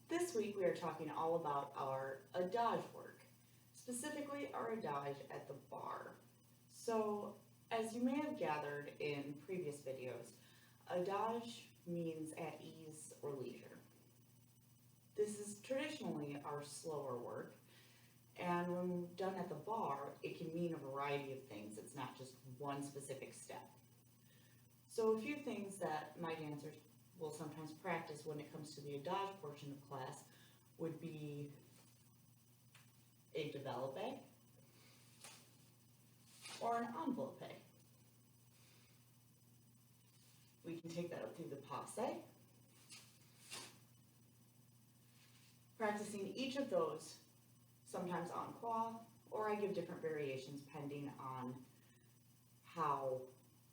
This week we are talking all about our adage work, specifically our adage at the bar. So, as you may have gathered in previous videos, adage means at ease or leisure. This is traditionally our slower work, and when done at the bar, it can mean a variety of things. It's not just one specific step. So a few things that my dancers will sometimes practice when it comes to the adage portion of class would be a develope or an envelope. We can take that up through the passe. Practicing each of those, sometimes en croix, or I give different variations pending on how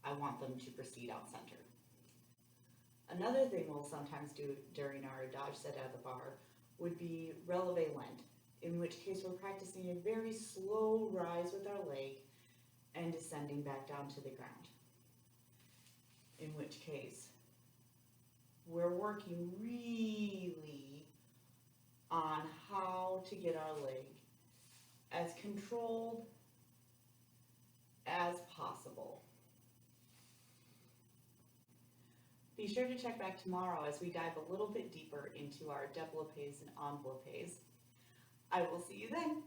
I want them to proceed out center. Another thing we'll sometimes do during our adage set at the bar would be releve lent, in which case we're practicing a very slow rise with our leg and descending back down to the ground. In which case, we're working really on how to get our leg as controlled as possible. Be sure to check back tomorrow as we dive a little bit deeper into our développés and enveloppés. I will see you then.